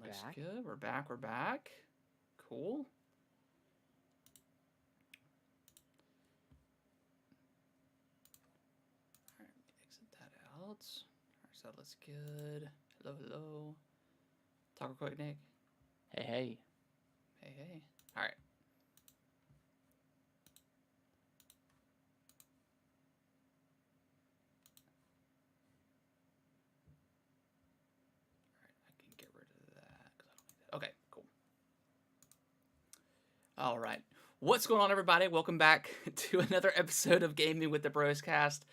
Looks back. good. We're back. We're back. Cool. All right, exit that out. All right, so that looks good. Hello, hello. Talk real quick, Nick. Hey, hey. Hey, hey. All right. I can get rid of that because I don't need that. Okay, cool. All right. What's going on, everybody? Welcome back to another episode of Gaming with the Bros Cast,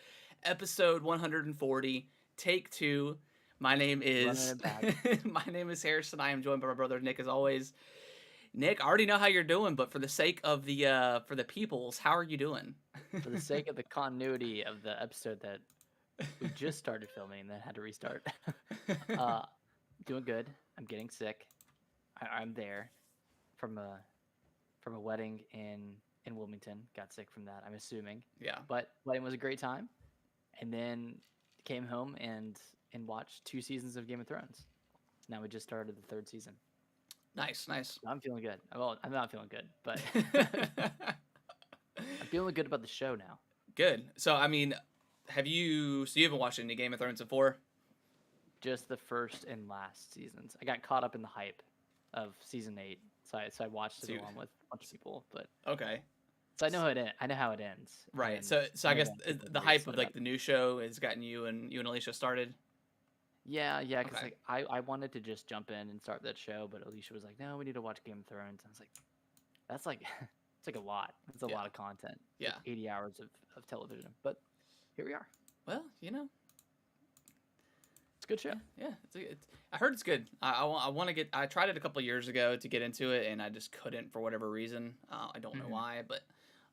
episode 140, take 2. My name is my name is Harrison. I am joined by my brother Nick, as always. Nick, I already know how you're doing, but for the sake of the peoples, how are you doing? For the sake of the continuity of the episode that we just started filming and then had to restart. Doing good. I'm getting sick. I'm there from a wedding in Wilmington. Got sick from that, I'm assuming. Yeah. But wedding was a great time. And then came home and watched 2 seasons of Game of Thrones. Now we just started the 3rd season. Nice. I'm feeling good. Well, I'm not feeling good, but I'm feeling good about the show now. Good. So, I mean, you haven't watched any Game of Thrones before? Just the first and last seasons. I got caught up in the hype of season 8, so I watched it along with a bunch of people. But okay, so I know how it ends. Right. So I guess the hype of like the new show has gotten you and Alicia started. Yeah, because like I wanted to just jump in and start that show, but Alicia was like, "No, we need to watch Game of Thrones." I was like, "That's like it's like a lot. It's a lot of content. Yeah, like 80 hours of television." But here we are. Well, it's a good show. Yeah, I heard it's good. I want to get. I tried it a couple years ago to get into it, and I just couldn't for whatever reason. I don't know why, but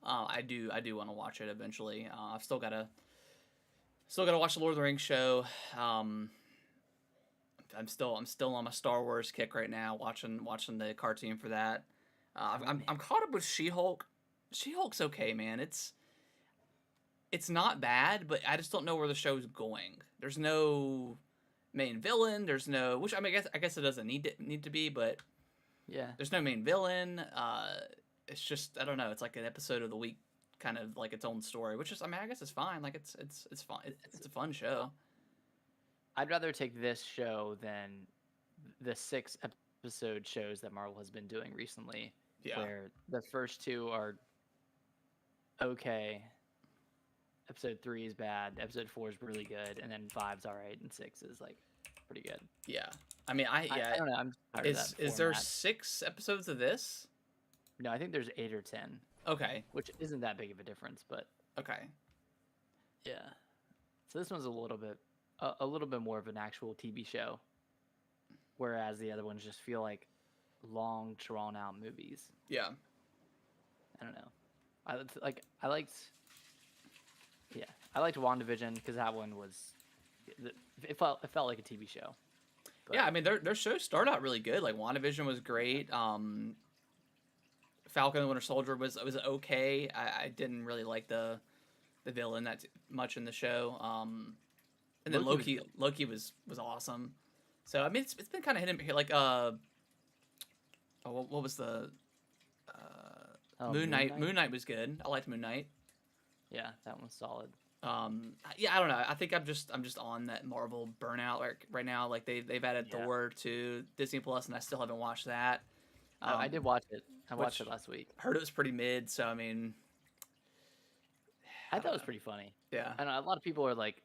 I do want to watch it eventually. I've still gotta watch the Lord of the Rings show. I'm still on my Star Wars kick right now, watching the cartoon for that. I'm caught up with She-Hulk. She-Hulk's okay, man. It's not bad, but I just don't know where the show's going. There's no main villain. There's no, which I mean, I guess it doesn't need to be, but yeah, there's no main villain. It's just, I don't know. It's like an episode of the week, kind of like its own story, which is, I mean, I guess it's fine. Like it's fun. It's a fun show. I'd rather take this show than the 6 episode shows that Marvel has been doing recently. Yeah. Where the first 2 are okay. Episode 3 is bad. Episode 4 is really good, and then 5's all right, and 6 is like pretty good. Yeah. I mean, I don't know. I'm tired of that is there 6 episodes of this? No, I think there's 8 or 10. Okay. Which isn't that big of a difference, but okay. Yeah. So this one's a little bit more of an actual TV show, whereas the other ones just feel like long, drawn out movies. Yeah. I don't know. I liked WandaVision because that one was it felt like a TV show. But yeah, I mean their shows start out really good. Like WandaVision was great. Falcon and the Winter Soldier was okay. I didn't really like the villain that much in the show. And then Loki was awesome. So I mean it's been kind of hidden here. Like what was the Moon Knight? Moon Knight was good. I liked Moon Knight. Yeah, that one was solid. Yeah, I don't know. I think I'm just on that Marvel burnout right now. Like they've added Thor to Disney Plus, and I still haven't watched that. I did watch it. I watched it last week. Heard it was pretty mid. So I mean, I thought it was pretty funny. Yeah, I know a lot of people are like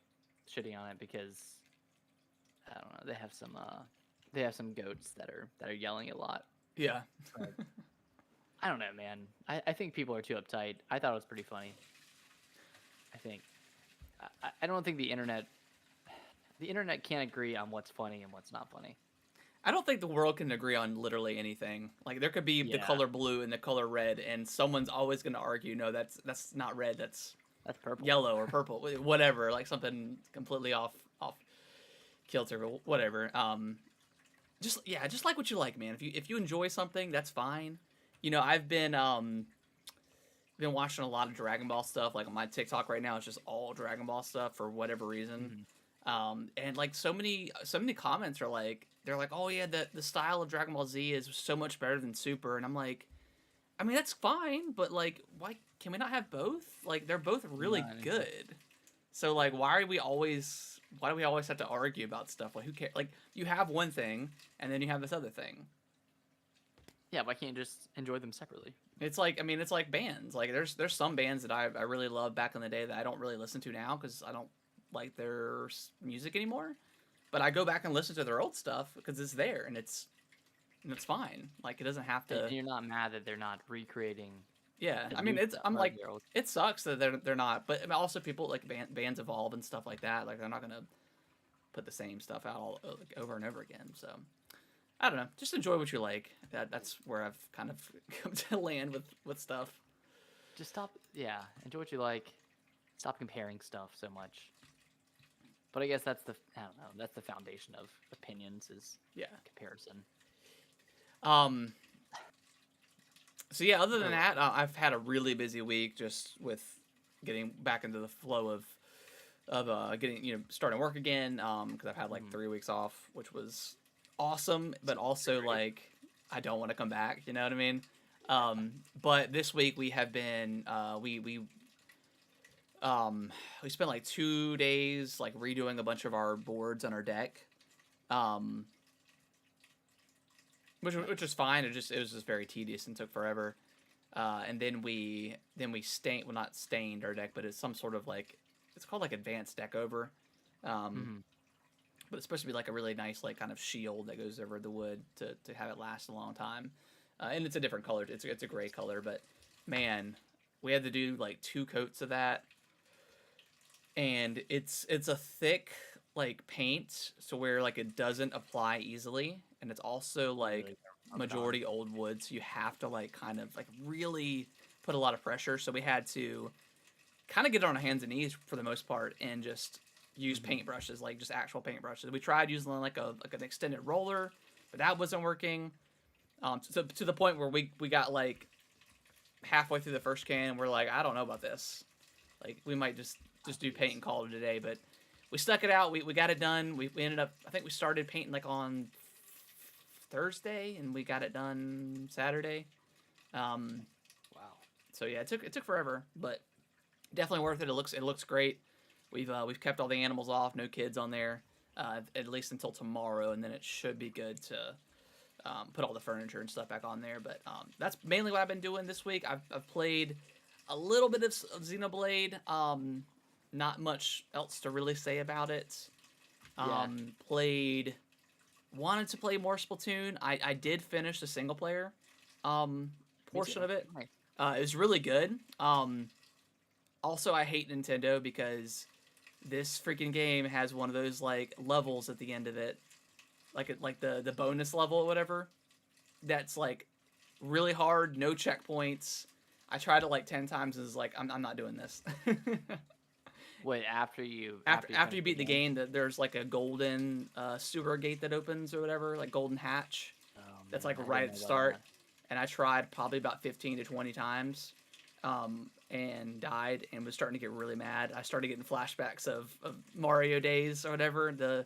shitting on it because I don't know. They have some goats that are yelling a lot. Yeah. I don't know, man. I think people are too uptight. I thought it was pretty funny. I don't think the internet can't agree on what's funny and what's not funny. I don't think the world can agree on literally anything. Like there could be the color blue and the color red, and someone's always going to argue, no, that's not red. That's purple, yellow, or purple, whatever. Like something completely off kilter, or whatever. Just like what you like, man. If you enjoy something, that's fine. You know, I've been watching a lot of Dragon Ball stuff. Like on my TikTok right now, it's just all Dragon Ball stuff for whatever reason. And like so many comments are like, they're like, oh yeah, the style of Dragon Ball Z is so much better than Super, and I'm like, I mean that's fine, but like, why can we not have both? Like they're both really None. good. So like, why do we always have to argue about stuff? Like who cares? Like you have one thing, and then you have this other thing. Yeah, why can't you just enjoy them separately? It's like, I mean, it's like bands. Like there's some bands that I really loved back in the day that I don't really listen to now because I don't like their music anymore. But I go back and listen to their old stuff because it's there and it's fine. Like it doesn't have And to. you're not mad that they're not recreating Yeah, the I mean, new it's stuff I'm or like the old. it sucks that they're not. But I mean, also people like bands evolve and stuff like that. Like they're not gonna put the same stuff out all like, over and over again. So I don't know. Just enjoy what you like. That's where I've kind of come to land with stuff. Just stop. Yeah, enjoy what you like. Stop comparing stuff so much. But I guess that's I don't know. That's the foundation of opinions is Yeah. comparison. Um. So yeah, other than Oh. that, I've had a really busy week just with getting back into the flow of getting starting work again. Because I've had like 3 weeks off, which was awesome, but also great. like I don't want to come back. You know what I mean? But this week we have been we spent like 2 days like redoing a bunch of our boards on our deck, which was fine. It was just very tedious and took forever. And then we stained, well, not stained our deck, but it's some sort of like, it's called like advanced deck over. But it's supposed to be like a really nice like kind of shield that goes over the wood to have it last a long time. And it's a different color. It's a gray color, but man, we had to do like 2 coats of that. And it's a thick like paint, so where like it doesn't apply easily, and it's also like Really majority old wood, so you have to like kind of like really put a lot of pressure. So we had to kind of get on our hands and knees for the most part and just use paintbrushes, like just actual paintbrushes. We tried using like an extended roller, but that wasn't working. To the point where we got like halfway through the first can and we're like, I don't know about this. Like we might just do paint and call it a day, but we stuck it out. We got it done. We ended up, I think we started painting like on Thursday and we got it done Saturday. Wow. So yeah, it took forever, but definitely worth it. It looks great. We've kept all the animals off, no kids on there, at least until tomorrow, and then it should be good to put all the furniture and stuff back on there. But that's mainly what I've been doing this week. I've played a little bit of Xenoblade. Not much else to really say about it. Wanted to play more Splatoon. I did finish the single player portion of it. Nice. It was really good. Also, I hate Nintendo because this freaking game has one of those like levels at the end of it, like the bonus level or whatever. That's like really hard, no checkpoints. I tried it like 10 times and was like, I'm not doing this. Wait, after you beat the game, that there's like a golden sewer gate that opens or whatever, like golden hatch. Oh, That's man, like I right didn't at the know start. that. And I tried probably about 15 to 20 times and died and was starting to get really mad. I started getting flashbacks of Mario days or whatever, the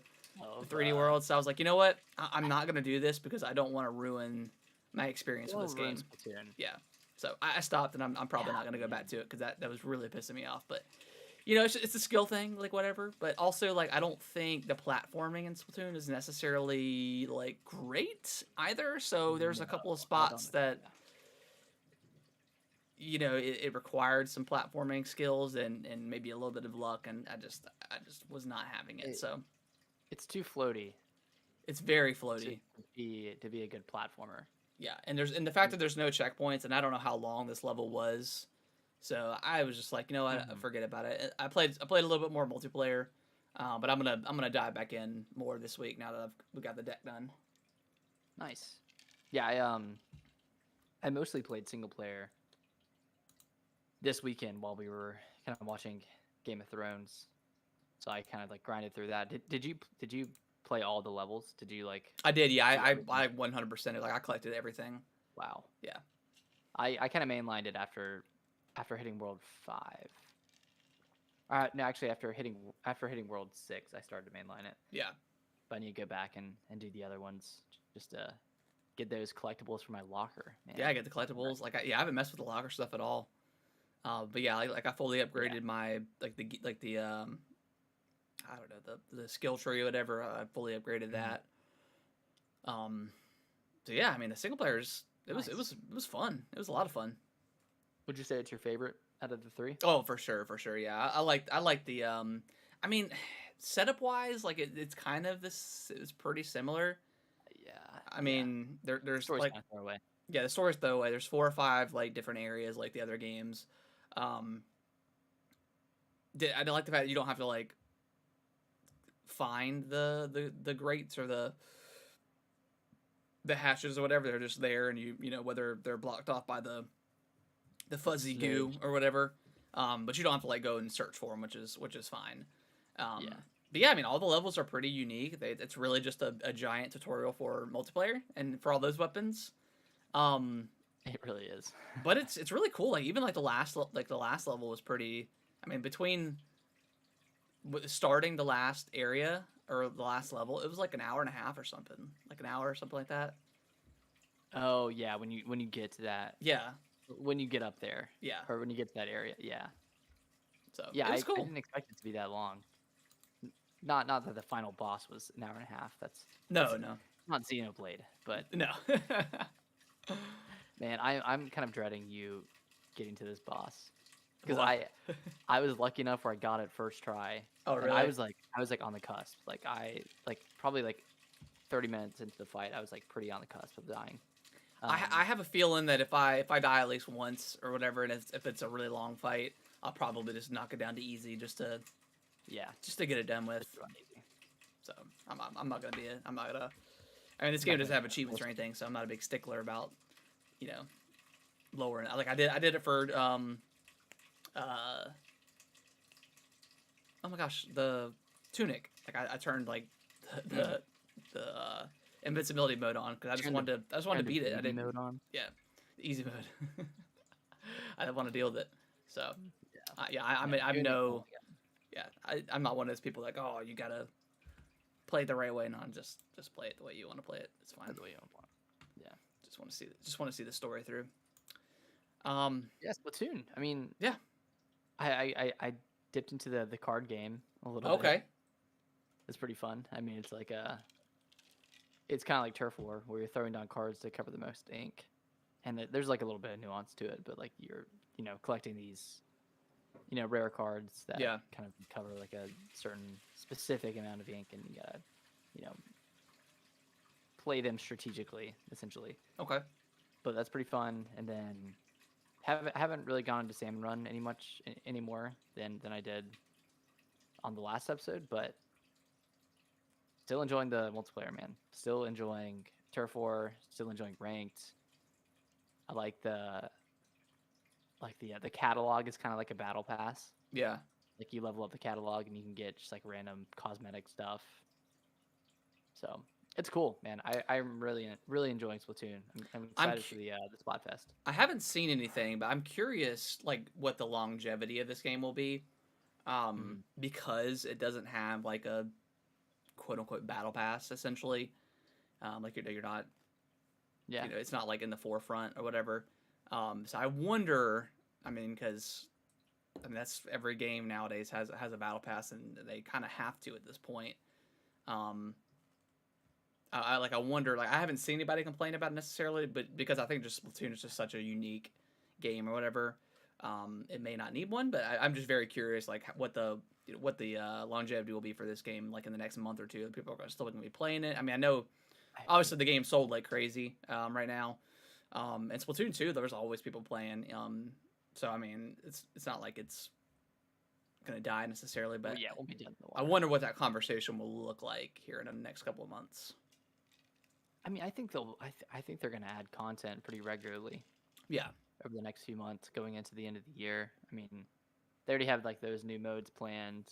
3D world. So I was like, you know what? I'm not going to do this because I don't want to ruin my experience with this game. Splatoon. Yeah. So I stopped and I'm probably not going to go back to it because that was really pissing me off. But, you know, it's a skill thing, like whatever. But also, like, I don't think the platforming in Splatoon is necessarily, like, great either. So there's a couple of spots that, you know, it required some platforming skills and maybe a little bit of luck. And I just was not having it. So it's too floaty. It's very floaty. To be a good platformer. Yeah, and the fact that there's no checkpoints, and I don't know how long this level was, so I was just like, you know what, forget about it. I played a little bit more multiplayer, but I'm gonna dive back in more this week now that we got the deck done. Nice. Yeah, I mostly played single player this weekend while we were kind of watching Game of Thrones, so I kind of like grinded through that. Did you play all the levels? Did you like? I did, yeah. I 100%. Like I collected everything. Wow. Yeah. I kind of mainlined it after hitting World 5. No, actually after hitting World 6, I started to mainline it. Yeah. but I need to go back and do the other ones just to get those collectibles for my locker. Man. Yeah, I get the collectibles. Like, I haven't messed with the locker stuff at all. But yeah, like I fully upgraded my I don't know, the skill tree or whatever. I fully upgraded that. So yeah, I mean the single players. It was fun. It was a lot of fun. Would you say it's your favorite out of the 3? Oh, for sure. Yeah, I like the I mean, setup wise, like it's kind of this. It's pretty similar. Yeah. I mean, there's Story's like kind of far away. yeah, the story's throwaway. There's 4 or 5 like different areas like the other games. I like the fact that you don't have to like find the grates or the hatches or whatever. They're just there, and you know whether they're blocked off by the fuzzy goo or whatever. But you don't have to like go and search for them, which is fine. Yeah. But yeah, I mean all the levels are pretty unique. It's really just a giant tutorial for multiplayer and for all those weapons. It really is. But it's really cool. Like even like the last level was pretty. I mean between starting the last area or the last level, it was like an hour and a half or something, like an hour or something like that. Oh yeah, when you get to that. Yeah. When you get up there. Yeah. Or when you get to that area. Yeah. So yeah, it was cool. I didn't expect it to be that long. Not that the final boss was an hour and a half. That's no. Not Xenoblade, but no. Man, I'm kind of dreading you getting to this boss because I was lucky enough where I got it first try. Oh really? And I was like on the cusp. Like probably like 30 minutes into the fight, I was like pretty on the cusp of dying. I have a feeling that if I die at least once or whatever, and if it's a really long fight, I'll probably just knock it down to easy just to get it done with. So I'm not gonna. I mean, this game doesn't have achievements or anything, so I'm not a big stickler about, lowering it. Like I did it for oh my gosh, the Tunic. Like I turned like the invincibility mode on because I just wanted to beat it. I didn't mode on. Yeah, the easy mode. I didn't want to deal with it. So I'm not one of those people like, oh, you gotta play it the right way. No, just play it the way you want to play it. It's fine. The way you want to play it. Yeah. Just want to see the story through. Yeah, Splatoon. I mean, yeah. I dipped into the card game a little bit. Okay. It's pretty fun. I mean, it's kind of like Turf War where you're throwing down cards to cover the most ink, and there's like a little bit of nuance to it, but like you're collecting these rare cards that kind of cover like a certain specific amount of ink, and you gotta play them strategically, essentially. Okay. But that's pretty fun. And then haven't really gone into Salmon Run anymore than I did on the last episode, but still enjoying the multiplayer, man. Still enjoying Turf War, still enjoying Ranked. I like the catalog is kind of like a battle pass. Yeah. Like you level up the catalog and you can get just like random cosmetic stuff. So it's cool, man. I'm really enjoying Splatoon. I'm excited for the Splatfest. I haven't seen anything, but I'm curious like what the longevity of this game will be, because it doesn't have like a quote unquote battle pass essentially. Like you're not. Yeah. It's not like in the forefront or whatever. So I wonder. I mean, because that's every game nowadays has a battle pass, and they kind of have to at this point. I wonder, like, I haven't seen anybody complain about it necessarily, but because I think just Splatoon is just such a unique game or whatever, it may not need one. But I'm just very curious, like, what the longevity will be for this game, like in the next month or two. People are still going to be playing it. I mean, I know obviously the game sold like crazy right now, and Splatoon 2, there's always people playing. So I mean, it's not like it's gonna die necessarily, but well, yeah, we'll be done. I wonder what that conversation will look like here in the next couple of months. I mean, I think they're gonna add content pretty regularly. Yeah. Over the next few months, going into the end of the year. I mean, they already have like those new modes planned.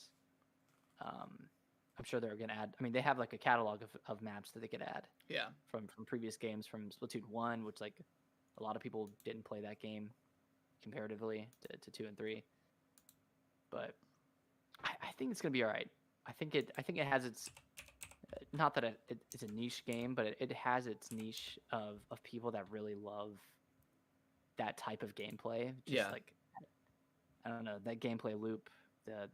I'm sure they're gonna add. I mean, they have like a catalog of maps that they could add. Yeah. From previous games, from Splatoon 1, which like a lot of people didn't play that game comparatively to 2 and 3. But I think it's gonna be all right. I think it has its not that it's a niche game, but it has its niche of people that really love that type of gameplay. Just Yeah. like, I don't know, that gameplay loop, the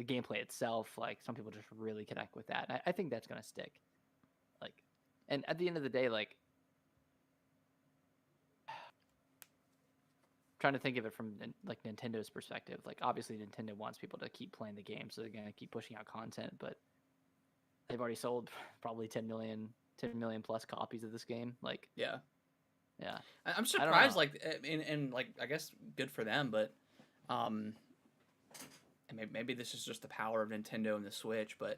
gameplay itself. Like some people just really connect with that. I think that's gonna stick. Like, and at the end of the day, like, trying to think of it from like Nintendo's perspective. Like, obviously Nintendo wants people to keep playing the game, so they're gonna keep pushing out content. But they've already sold probably 10 million plus copies of this game. Like, Yeah. yeah, I'm surprised. Like, and like, I guess good for them, but and maybe this is just the power of Nintendo and the Switch, but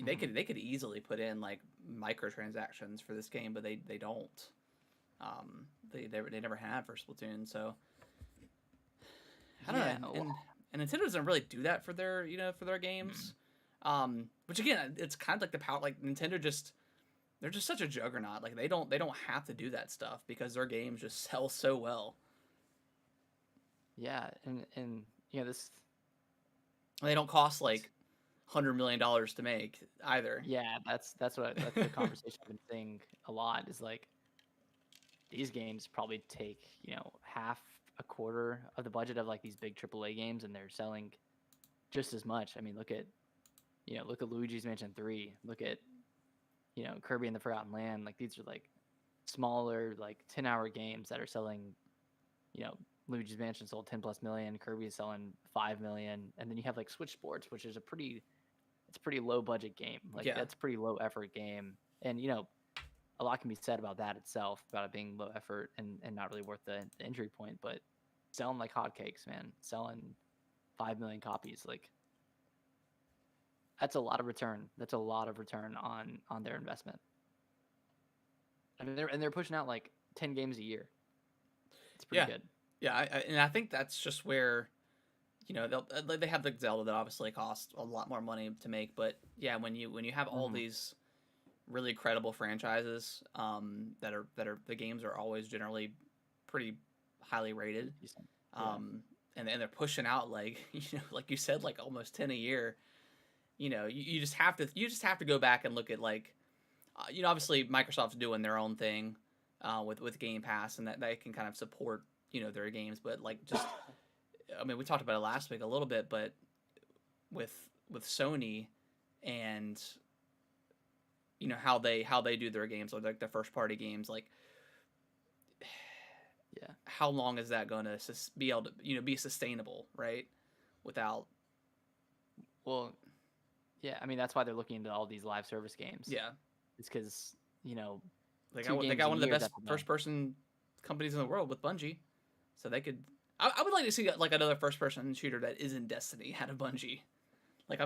they could easily put in like microtransactions for this game, but they don't. They never have for Splatoon, so I don't know. And Nintendo doesn't really do that for their for their games. Which again, it's kind of like the power. Like Nintendo they're just such a juggernaut. Like they don't have to do that stuff because their games just sell so well. Yeah, and this. They don't cost like $100 million to make either. Yeah, that's the conversation I've been saying a lot. Is like these games probably take half a quarter of the budget of like these big AAA games, and they're selling just as much. I mean, look at Luigi's Mansion 3. Look at Kirby and the Forgotten Land. Like these are like smaller, like 10-hour games that are selling. Luigi's Mansion sold 10 plus million. Kirby is selling 5 million, and then you have like Switch Sports, which is a pretty low budget game. Like that's a pretty low effort game, and a lot can be said about that itself, about it being low effort and not really worth the entry point. But selling like hotcakes, man, selling 5 million copies, like that's a lot of return. That's a lot of return on their investment. I mean, they're pushing out like 10 games a year. It's pretty good. Yeah, I think that's just where, they have the Zelda that obviously costs a lot more money to make, but yeah, when you have all these really credible franchises, that are the games are always generally pretty highly rated, and they're pushing out like like you said, like almost 10 a year. You just have to go back and look at like, obviously Microsoft's doing their own thing, with Game Pass, and that they can kind of support their games, but like just I mean we talked about it last week a little bit, but with Sony and how they do their games, like the first party games, like how long is that going to be able to be sustainable, right? Without I mean that's why they're looking into all these live service games. Yeah, it's because they got one of the best first person companies in the world with Bungie. So they could. I would like to see like another first-person shooter that isn't Destiny out of Bungie. Like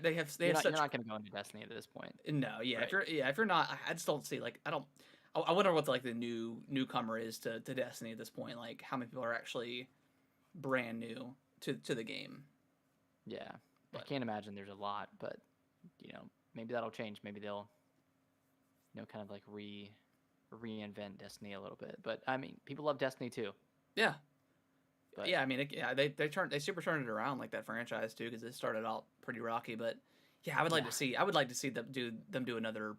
they have you're such. You're not going to go into Destiny at this point. No, yeah. Right. If you're not, I just don't see like I wonder what like the newcomer is to Destiny at this point. Like how many people are actually brand new to the game. Yeah, but I can't imagine there's a lot, but maybe that'll change. Maybe they'll kind of like reinvent Destiny a little bit. But I mean, people love Destiny too. Yeah. But, yeah, I mean, they super turned it around, like that franchise too, because it started out pretty rocky. But yeah, I would like to see them do another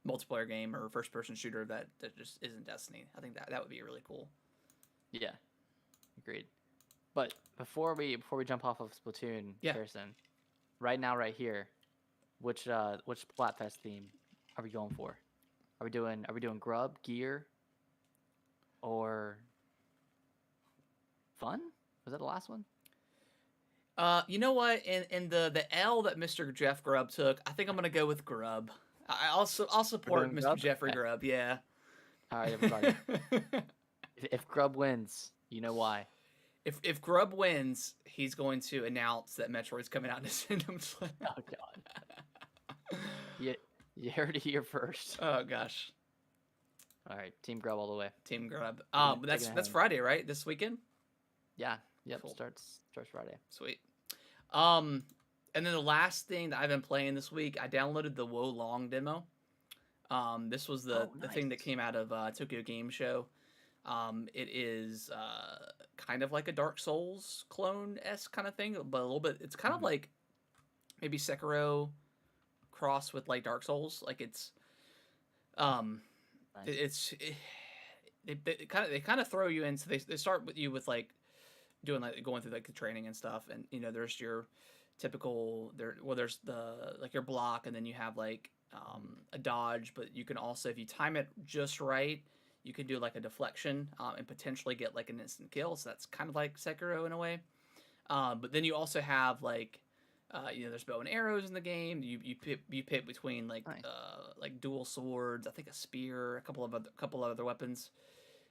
multiplayer game or first person shooter that just isn't Destiny. I think that would be really cool. Yeah, agreed. But before we jump off of Splatoon, Harrison, right now, right here, which Splatfest theme are we going for? Are we doing grub, gear, or fun? Was that the last one? You know what? In the L that Mr. Jeff Grubb took, I think I'm gonna go with grub. I'll support Mr. Grub? Jeffrey Grubb. Yeah. All right, everybody. if Grubb wins, you know why. If Grubb wins, he's going to announce that Metroid's coming out in December. Oh God. You heard it here first. Oh gosh. All right, Team Grubb all the way. Team Grubb. That's Friday, right? This weekend. Yeah. Yep. Cool. Starts Friday. Sweet. And then the last thing that I've been playing this week, I downloaded the Wo Long demo. This was the thing that came out of Tokyo Game Show. It is kind of like a Dark Souls clone-esque kind of thing, but a little bit. It's kind of like maybe Sekiro cross with like Dark Souls. Like it's um Nice. they kind of throw you in. So they start with you with like doing like going through like the training and stuff, and there's your typical there. Well, there's the like your block, and then you have like a dodge, but you can also, if you time it just right, you can do like a deflection and potentially get like an instant kill. So that's kind of like Sekiro in a way. But then you also have like there's bow and arrows in the game. You pick between Nice. like dual swords, I think a spear, a couple of other weapons,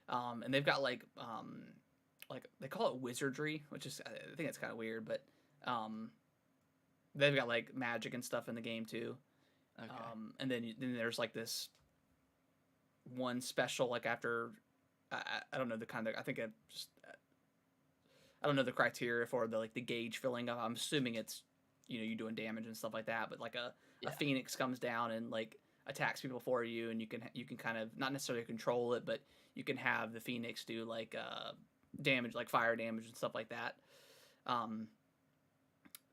and they've got like they call it wizardry, which is, I think it's kind of weird, but um, they've got like magic and stuff in the game too. Okay. And then there's like this one special like after I don't know the kind of, I think I just I don't know the criteria for the like the gauge filling up. I'm assuming it's you doing damage and stuff like that, but like a Yeah. phoenix comes down and like attacks people for you, and you can kind of not necessarily control it, but you can have the phoenix do like damage, like fire damage and stuff like that. Um,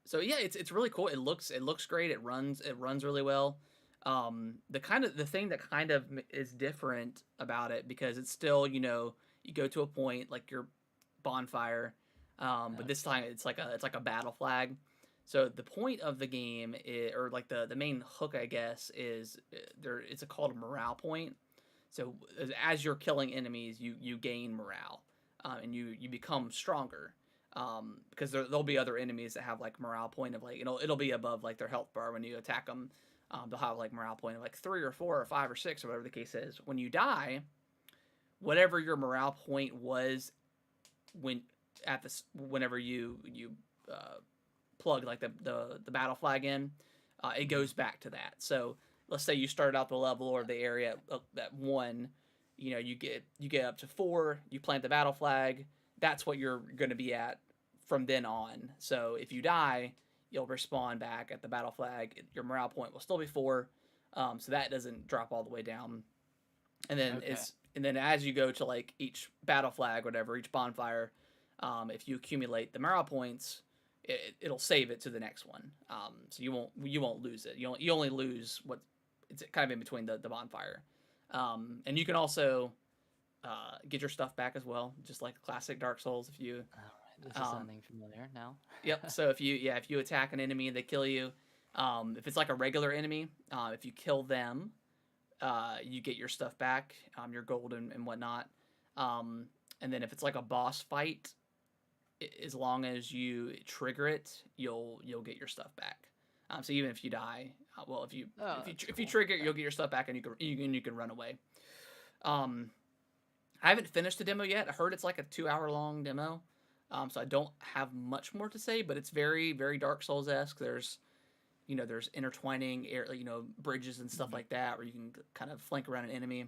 so yeah, it's really cool. It looks great. It runs really well. The thing that kind of is different about it, because it's still you go to a point like your bonfire, but this time it's like a battle flag. So the point of the game or like the main hook, I guess, is there. It's called a morale point. So as you're killing enemies, you gain morale, and you become stronger. Because there'll be other enemies that have like morale point of like it'll be above like their health bar when you attack them. They'll have like morale point of like 3 or 4 or 5 or 6 or whatever the case is. When you die, whatever your morale point was whenever you plug like the battle flag in, it goes back to that. So let's say you started out the level or the area at 1, you get up to 4, you plant the battle flag. That's what you're going to be at from then on. So if you die, you'll respawn back at the battle flag. Your morale point will still be 4, so that doesn't drop all the way down. And then as you go to like each battle flag, whatever, each bonfire, if you accumulate the morale points, it'll save it to the next one. So you won't lose it. You only lose what it's kind of in between the bonfire. And you can also get your stuff back as well, just like classic Dark Souls. If you This is sounding familiar now. Yep. So if you attack an enemy and they kill you, if it's like a regular enemy, if you kill them, you get your stuff back, your gold and whatnot. And then if it's like a boss fight, as long as you trigger it, you'll get your stuff back. So even if you die, well, if you trigger it, you'll get your stuff back, and you can run away. I haven't finished the demo yet. I heard it's like a 2-hour long demo. So I don't have much more to say, but it's very, very Dark Souls-esque. There's intertwining bridges and stuff like that, where you can kind of flank around an enemy.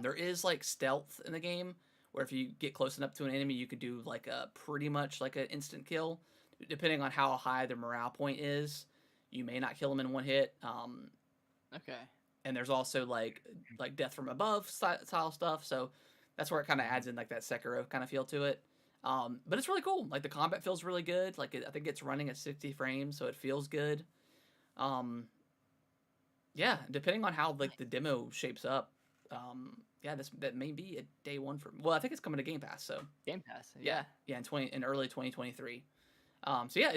There is like stealth in the game, where if you get close enough to an enemy, you could do like pretty much like an instant kill, depending on how high their morale point is. You may not kill them in one hit. Okay. And there's also like death from above style stuff. So that's where it kind of adds in like that Sekiro kind of feel to it. But it's really cool. Like the combat feels really good. Like I think it's running at 60 frames, so it feels good. Yeah, depending on how like the demo shapes up, yeah, that may be a day one for. Well, I think it's coming to Game Pass, so Game Pass. Yeah. yeah, in early 2023. So yeah,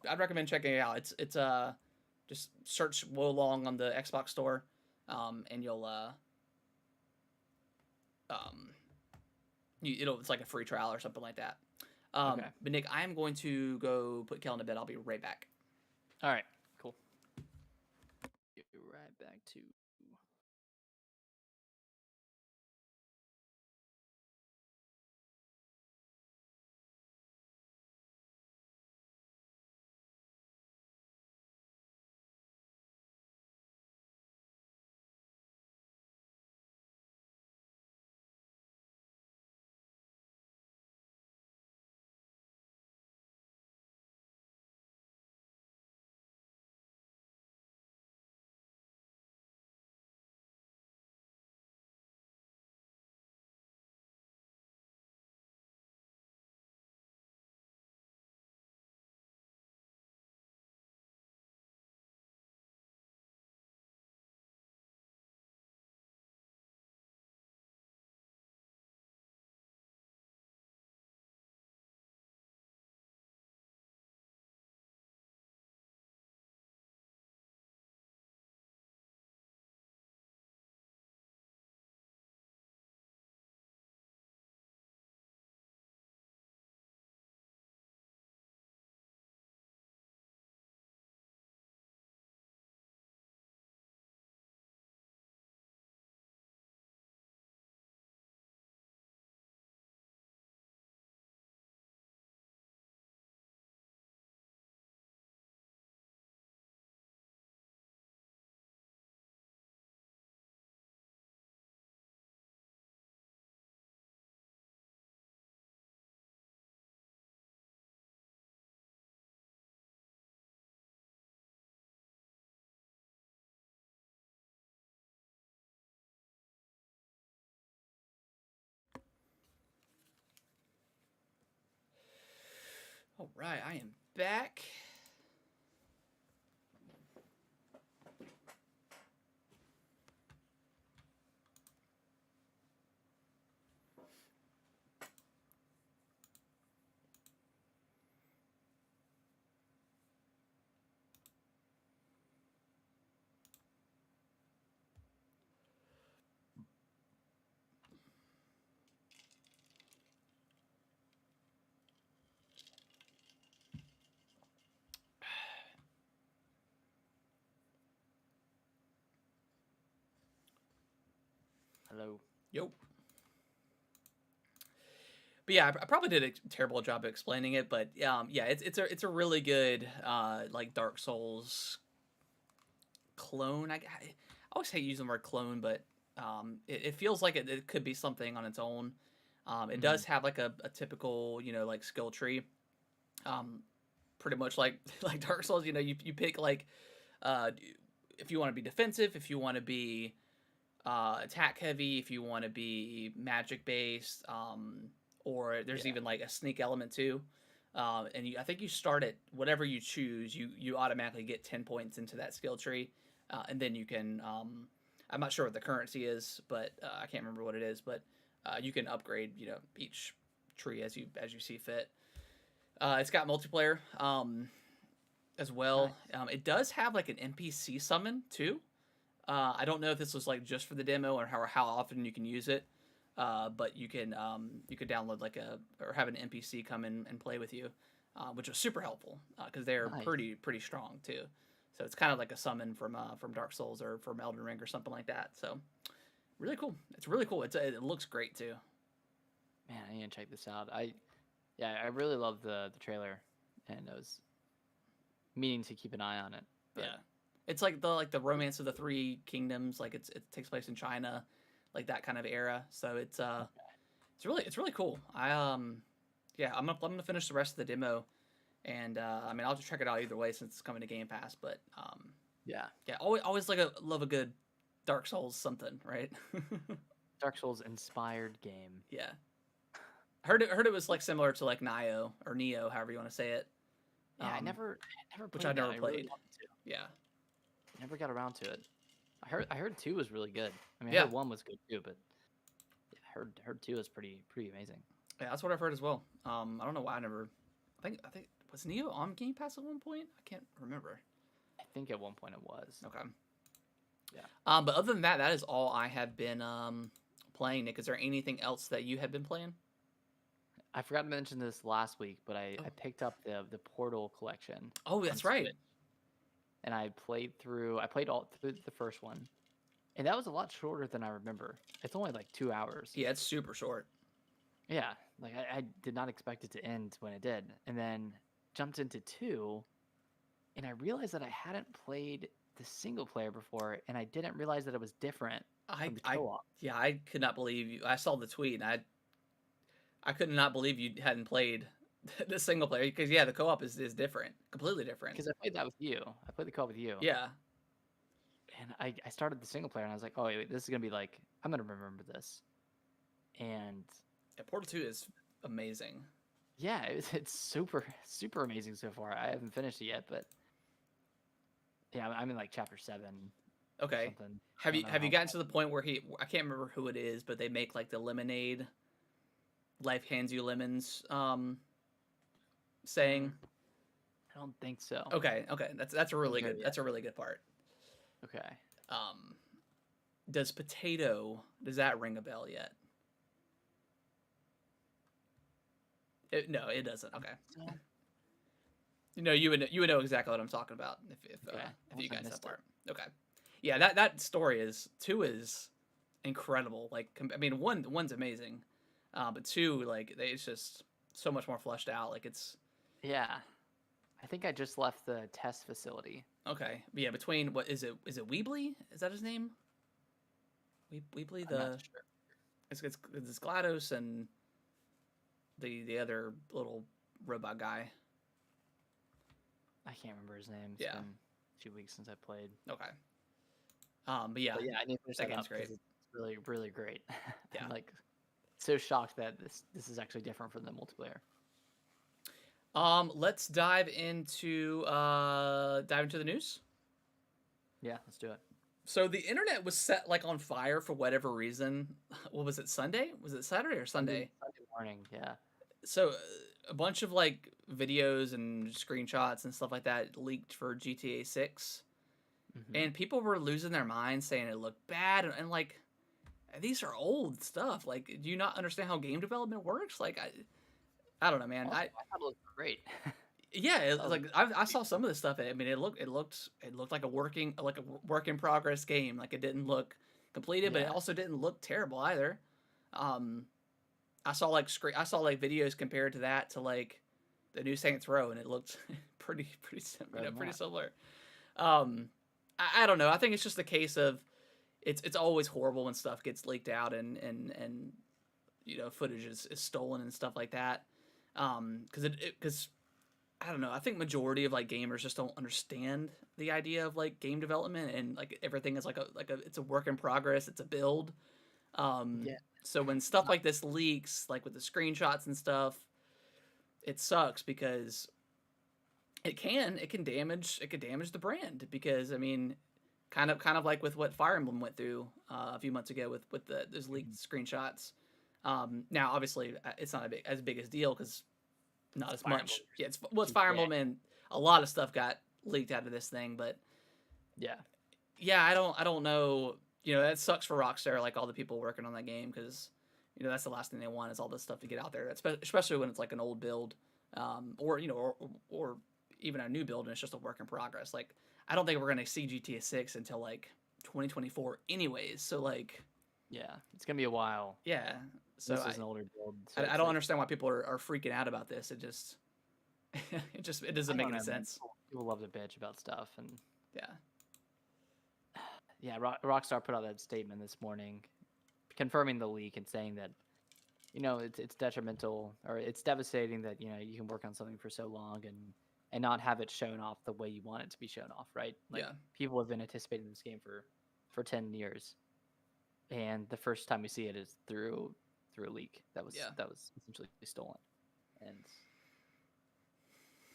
I'd recommend checking it out. It's just search Wo Long on the Xbox Store, and you'll it's like a free trial or something like that. Okay. But Nick, I am going to go put Kellen to bed. I'll be right back. All right. Cool. Get right back to All right, I am back. Hello. Yo. But yeah, I probably did a terrible job of explaining it, but yeah, it's a really good like Dark Souls clone. I always hate using the word clone, but it feels like it could be something on its own. It does have like a typical, like skill tree. Pretty much like like Dark Souls, you pick like uh, if you want to be defensive, if you want to be attack heavy, if you want to be magic based, or there's even like a sneak element too. And I think you start at whatever you choose, you automatically get 10 points into that skill tree, and then you can. I'm not sure what the currency is, but I can't remember what it is. But you can upgrade, each tree as you see fit. It's got multiplayer as well. Nice. It does have like an NPC summon too. I don't know if this was like just for the demo or how often you can use it. But you could download like or have an NPC come in and play with you, which was super helpful because they're Nice. pretty strong too. So it's kind of like a summon from Dark Souls or from Elden Ring or something like that. So really cool. It's really cool. It looks great too. Man, I need to check this out. I really love the trailer, and I was meaning to keep an eye on it. But Yeah, it's like the Romance of the Three Kingdoms. Like it takes place in China, like that kind of era. So it's really cool. Yeah, I'm gonna finish the rest of the demo, and I mean I'll just check it out either way since it's coming to Game Pass. But yeah, always love a good Dark Souls something, right? Dark Souls inspired game. Yeah, heard it was like similar to like Neo, however you want to say it. Yeah, I never played which I never that. played. Really wanted to. Yeah, Never got around to it. I heard 2 was really good. I mean, I Yeah. heard 1 was good too, but yeah, I heard 2 was pretty amazing. yeah, that's what I've heard as well. I don't know why I never. I think was Neo on Game Pass at one point. I can't remember. I think at one point it was. Okay. Yeah. But other than that, that is all I have been playing. Nick, is there anything else that you have been playing? I forgot to mention this last week, but I Oh. picked up the Portal collection. Oh, that's on right. Switch, and I played all through the first one, and that was a lot shorter than I remember. It's only like 2 hours. Yeah, it's super short. Yeah, like I did not expect it to end when it did, and then jumped into 2, and I realized that I hadn't played the single player before, and I didn't realize that it was different from the co-op. Yeah, I could not believe you. I saw the tweet, and I could not believe you hadn't played the single player because yeah, the co-op is different, completely different. Because I played that with you. I played the co-op with you. Yeah, And I started the single player, and I was like, oh wait, this is gonna be like I'm gonna remember this, and yeah, Portal 2 is amazing. yeah, it's super amazing so far. I haven't finished it yet, but yeah, I'm in like chapter 7. Okay. Something. Have I you don't know have you how gotten to the point where I can't remember who it is, but they make like the lemonade, life hands you lemons, saying. I don't think so. Okay, that's a really Okay, good yeah. that's a really good part. Okay. Does that ring a bell yet? No, it doesn't. Okay. So, You would know exactly what I'm talking about if Okay, you unless I guys that missed it. part. Okay. Yeah, that story is 2 is incredible. Like I mean, one's amazing, but 2 like it's just so much more fleshed out. Like it's yeah, I think I just left the test facility. okay. But yeah, between what is it? Is it Weebly? Is that his name? Weebly I'm not sure. it's GLaDOS and the other little robot guy. I can't remember his name. It's Yeah. been a few weeks since I played. Okay. But yeah, But yeah, I need to finish that that game's up 'cause great. it's really great. Yeah. I'm like so shocked that this is actually different from the multiplayer. Let's dive into the news. Yeah, let's do it. So the internet was set like on fire for whatever reason. What was it? Sunday? Was it Saturday or Sunday? Sunday morning. Yeah. So a bunch of like videos and screenshots and stuff like that leaked for GTA 6, and people were losing their minds saying it looked bad, and like these are old stuff. Like, do you not understand how game development works? Like, I don't know, man. I thought it looked great. Yeah, like I saw some of this stuff. I mean, it looked like a work in progress game. Like it didn't look completed, but it also didn't look terrible either. I saw like videos compared to that to like the new Saints Row, and it looked pretty similar. I don't know. I think it's just a case of it's always horrible when stuff gets leaked out and footage is stolen and stuff like that. Because I don't know. I think majority of like gamers just don't understand the idea of like game development, and like everything is like it's a work in progress. It's a build. So when stuff like this leaks, like with the screenshots and stuff, it sucks because it can damage the brand. Because I mean, kind of like with what Fire Emblem went through a few months ago with those leaked screenshots. Now obviously it's not as big as deal because not as much. Yeah, it's Fire Emblem, and a lot of stuff got leaked out of this thing, but yeah, I don't know. That sucks for Rockstar, like all the people working on that game, because that's the last thing they want is all this stuff to get out there, especially when it's like an old build, or even a new build and it's just a work in progress. Like I don't think we're gonna see GTA 6 until like 2024, anyways. So like, yeah, it's gonna be a while. Yeah. So this is an older build. So I don't understand why people are freaking out about this. It just it doesn't make any sense. People love to bitch about stuff, and yeah, Rockstar put out that statement this morning, confirming the leak and saying that it's detrimental, or it's devastating that you can work on something for so long and not have it shown off the way you want it to be shown off, right? Like, people have been anticipating this game for 10 years, and the first time we see it is through a leak that was essentially stolen. And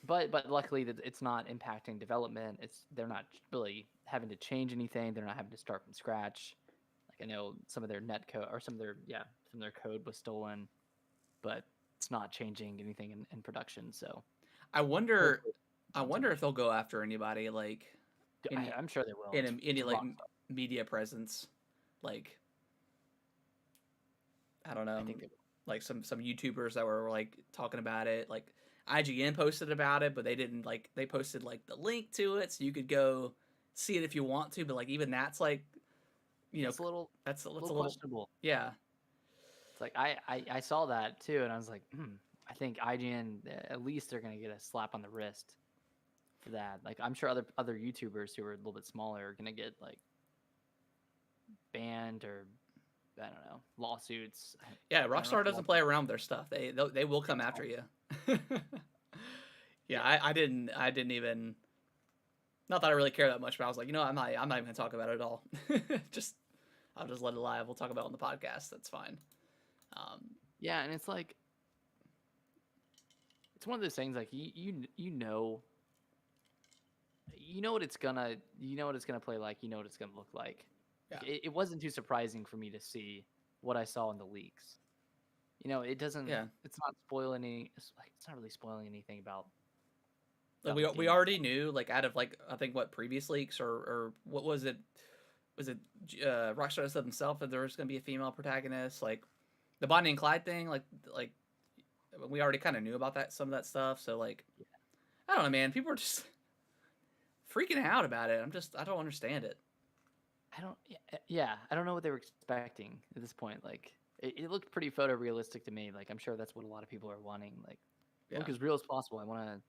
but luckily that it's not impacting development. They're not really having to change anything. They're not having to start from scratch. Like, I know some of their net code or some of their code was stolen, but it's not changing anything in production. So I wonder if they'll go after anybody, like I'm sure they will, in any like media presence, like I don't know. I think they will. Like some YouTubers that were like talking about it, like IGN posted about it, but they didn't like, they posted like the link to it so you could go see it if you want to, but like even that's like, it's a little questionable. Yeah. It's like I saw that too, and I was like, I think IGN, at least they're gonna get a slap on the wrist for that. Like, I'm sure other YouTubers who are a little bit smaller are gonna get like banned or I don't know, lawsuits. Yeah, Rockstar doesn't play around with their stuff. They will come after you. Yeah, I didn't even. Not that I really care that much, but I was like, I'm not even gonna talk about it at all. I'll just let it live. We'll talk about it on the podcast. That's fine. Yeah, and it's like, it's one of those things like you know what it's gonna play like, what it's gonna look like. Yeah. It wasn't too surprising for me to see what I saw in the leaks. It doesn't. Yeah. It's not spoiling it's not really spoiling anything about. Like we already knew, like, out of like, I think what previous leaks or what was it? Was it Rockstar said themselves that there was going to be a female protagonist, like the Bonnie and Clyde thing, like we already kind of knew about some of that stuff. So like, I don't know, man. People are just freaking out about it. I don't understand it. I don't know what they were expecting at this point. Like, it looked pretty photorealistic to me. Like, I'm sure that's what a lot of people are wanting. Like, look as real as possible. I want to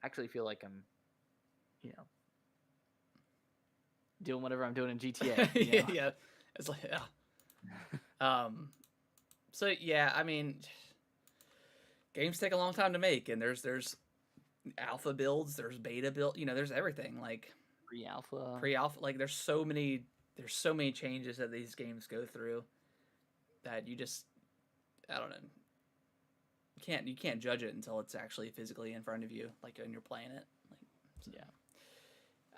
actually feel like I'm, doing whatever I'm doing in GTA. Yeah, it's like So yeah, I mean, games take a long time to make, and there's alpha builds, there's beta build, there's everything, like pre-alpha. Like there's so many changes that these games go through that you just, I don't know, you can't judge it until it's actually physically in front of you, like when you're playing it. Like, so, Yeah.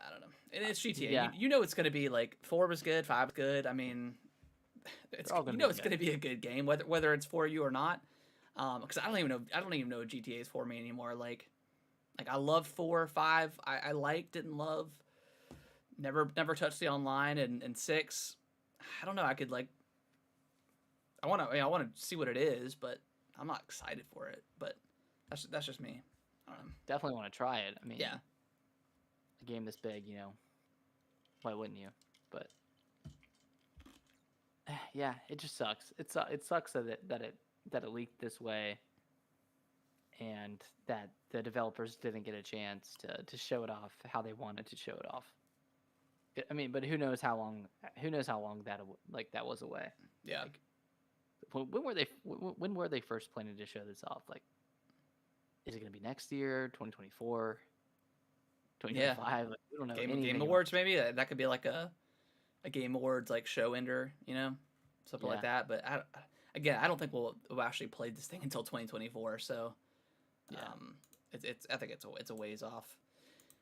I don't know. And it's GTA. Yeah. You know it's going to be like 4 was good, 5 was good. I mean, it's They're all gonna you know be it's going to be a good game whether it's for you or not. Because I don't even know what GTA is for me anymore. Like I loved 4, 5. I liked, didn't love. Never touched the online, and 6. I don't know. I could like. I want to see what it is, but I'm not excited for it. But that's just me. Definitely want to try it. I mean, Yeah. a game this big, you know, why wouldn't you? But yeah, it just sucks. It sucks that it leaked this way, and that the developers didn't get a chance to show it off how they wanted to show it off. I mean, but who knows how long that was away. Yeah. Like, when were they first planning to show this off? Like, is it going to be next year, 2024, 2025? Yeah. Like, we don't know. Game Awards maybe that could be like a Game Awards like show ender, you know, something like that. But I don't think we'll actually play this thing until 2024. So I think it's a ways off.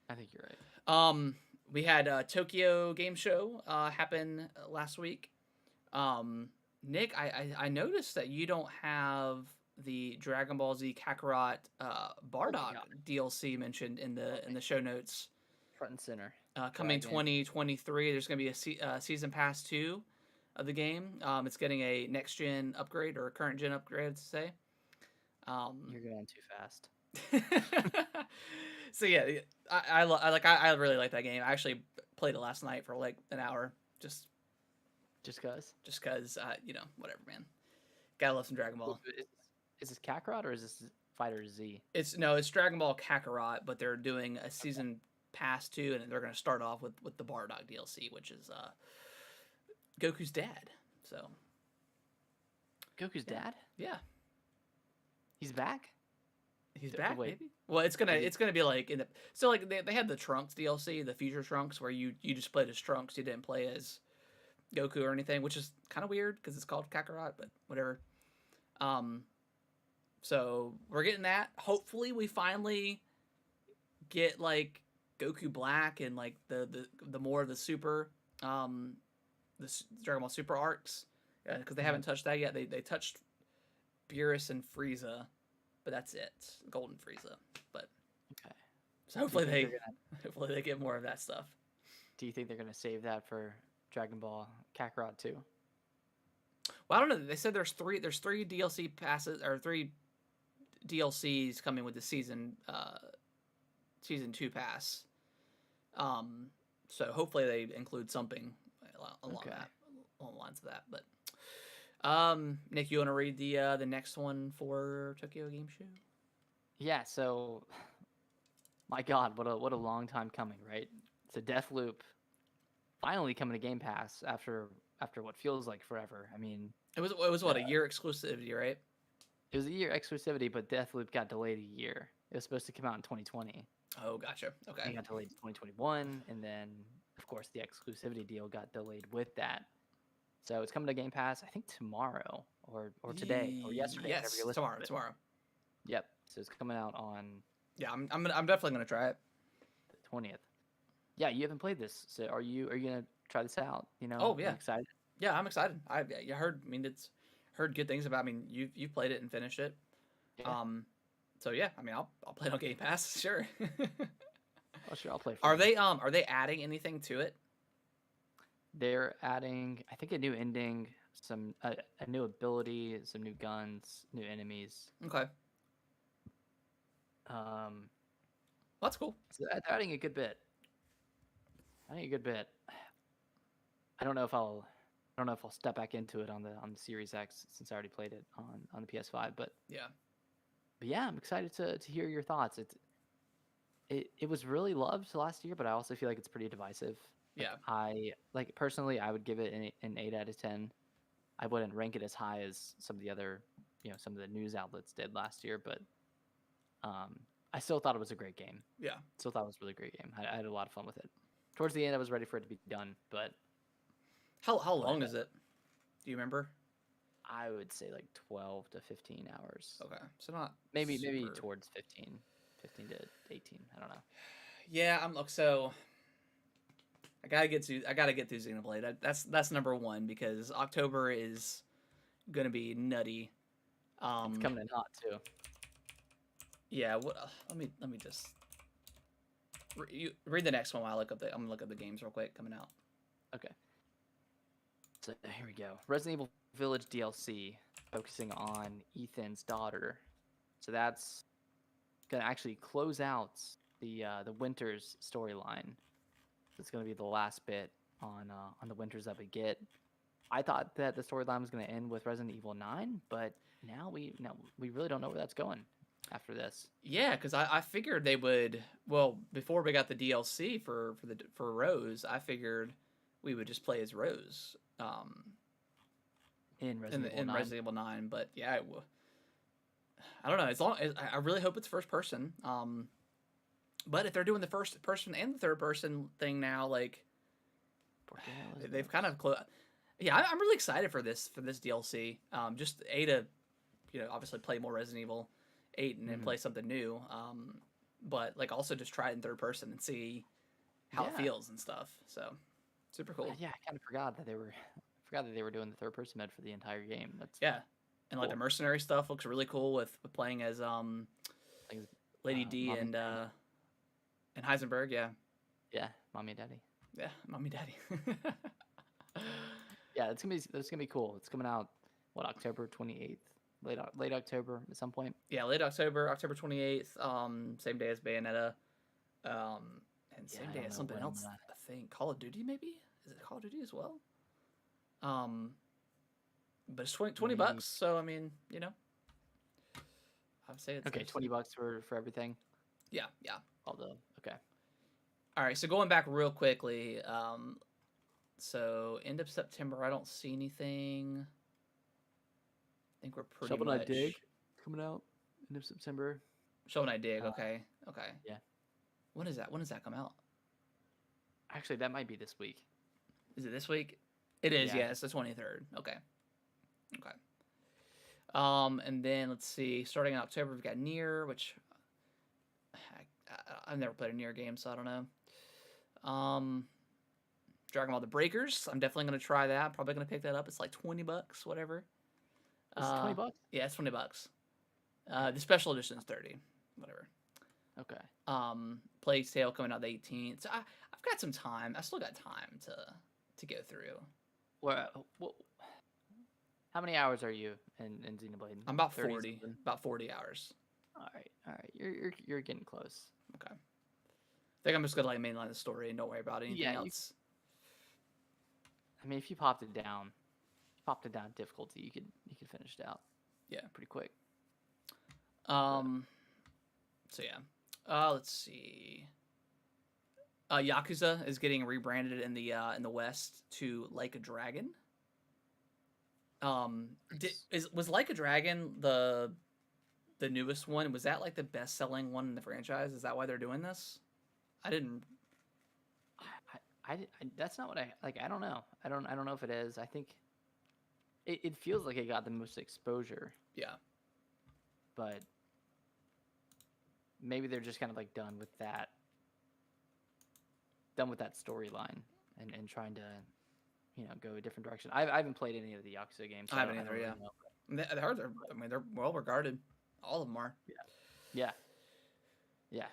I think you're right. We had Tokyo Game Show happen last week. Nick, I noticed that you don't have the Dragon Ball Z Kakarot Bardock DLC mentioned in the show notes. Front and center. Coming 2023, there's going to be a season pass 2 of the game. It's getting a next gen upgrade or a current gen upgrade to say. You're going too fast. So yeah, I really like that game. I actually played it last night for like an hour, just cause, you know, whatever, man. Gotta love some Dragon Ball. Is this Kakarot or is this Fighter Z? It's Dragon Ball Kakarot, but they're doing a season pass 2, and they're gonna start off with the Bardock DLC, which is Goku's dad. So Goku's dad? Yeah. He's back? He's back, maybe? Well, it's gonna be like like they had the Trunks DLC, the Future Trunks, where you just played as Trunks, you didn't play as Goku or anything, which is kind of weird because it's called Kakarot, but whatever. So we're getting that. Hopefully, we finally get like Goku Black and like the more of the Super, the Dragon Ball Super arcs, because they haven't touched that yet. They touched Beerus and Frieza, but that's it. Golden Frieza. But okay. So hopefully they get more of that stuff. Do you think they're gonna save that for Dragon Ball Kakarot 2? Well, I don't know. They said there's three DLC passes or 3 DLCs coming with the season 2 pass. So hopefully they include something along the lines of that. But Nick, you want to read the next one for Tokyo Game Show? Yeah. So, my God, what a long time coming, right? It's a Deathloop finally coming to Game Pass after what feels like forever. I mean, it was what, a year exclusivity, right? It was a year exclusivity, but Deathloop got delayed a year. It was supposed to come out in 2020. Oh, gotcha. Okay. It got delayed to 2021, and then of course the exclusivity deal got delayed with that. So it's coming to Game Pass, I think tomorrow or today or yesterday. Yes, tomorrow. Yep. So it's coming out on. Yeah, I'm definitely gonna try it. The 20th. Yeah, you haven't played this, so are you gonna try this out? You know. Oh yeah. Excited. Yeah, I'm excited. I heard. I mean, it's heard good things about. I mean, you've played it and finished it. Yeah. So yeah, I mean, I'll play it on Game Pass, sure. Oh sure, I'll play. Are they adding anything to it? They're adding, I think, a new ending, some a new ability, some new guns, new enemies. Okay. That's cool. So they're adding a good bit. I don't know if I'll step back into it on the Series X since I already played it on the PS5, but yeah, I'm excited to hear your thoughts. It was really loved last year, but I also feel like it's pretty divisive. Yeah. I personally, I would give it an 8 out of 10. I wouldn't rank it as high as some of the other, some of the news outlets did last year, but I still thought it was a great game. Yeah. Still thought it was a really great game. I had a lot of fun with it. Towards the end, I was ready for it to be done, but how long is it? Do you remember? I would say like 12 to 15 hours. Okay, so not Maybe super... towards 15 to 18. I don't know. Yeah, so I gotta get through Xenoblade. That's number one because October is gonna be nutty. It's coming in hot too. Yeah. Let me just read the next one while I'm gonna look up the games real quick coming out. Okay. So here we go. Resident Evil Village DLC, focusing on Ethan's daughter. So that's gonna actually close out the Winters storyline. It's gonna be the last bit on the Winters that we get. I thought that the storyline was gonna end with Resident Evil 9, but now we really don't know where that's going after this. Yeah, because I figured they would. Well, before we got the DLC for Rose, I figured we would just play as Rose. In Resident Evil 9, but yeah, I don't know. As long as I really hope it's first person. But if they're doing the first person and the third person thing now, like they've kind of yeah, I'm really excited for this DLC. Just to obviously play more Resident Evil 8 and then play something new. But like also just try it in third person and see how it feels and stuff. So super cool. Yeah, I kind of forgot that they were doing the third person mode for the entire game. That's and cool. Like the mercenary stuff looks really cool with playing as Lady D and Heisenberg. Yeah, mommy and daddy. Yeah, mommy daddy. Yeah, that's gonna be cool. It's coming out October 28th, late October at some point. Yeah, late October 28th. Same day as Bayonetta. And same day as something else. I think Call of Duty maybe. Is it Call of Duty as well? But it's $20. So I mean, I'd say it's okay. $20 for everything. Yeah. Okay. All right. So going back real quickly. So end of September, I don't see anything. I think we're pretty Shovel much... Knight Dig coming out end of September. Shovel Knight Dig, okay. Yeah. When is that? When does that come out? Actually, that might be this week. Is it this week? It is, yeah. It's the 23rd. Okay. And then let's see. Starting in October, we've got Nier, which I've never played a Nier game, so I don't know. Dragon Ball: The Breakers. I'm definitely gonna try that. I'm probably gonna pick that up. It's like $20, whatever. Is it $20? Yeah, it's $20. The special edition is $30, whatever. Okay. Plague Tale coming out the 18th. So I've got some time. I still got time to go through. Well, how many hours are you in Xenoblade? I'm about 40. About 40 hours. All right. You're getting close. Okay. I think I'm just gonna like mainline the story and don't worry about anything else. I mean, if you popped it down difficulty, you could finish it out. Yeah, pretty quick. So yeah. Let's see. Yakuza is getting rebranded in the West to Like a Dragon. Was Like a Dragon the newest one? Was that like the best selling one in the franchise? Is that why they're doing this? I didn't. That's not what I like. I don't know. I don't know if it is. I think it feels like it got the most exposure. Yeah. But maybe they're just kind of like done with that storyline and trying to, go a different direction. I haven't played any of the Yakuza games. So I haven't either. Yeah. They're well regarded. All of them are. Yeah.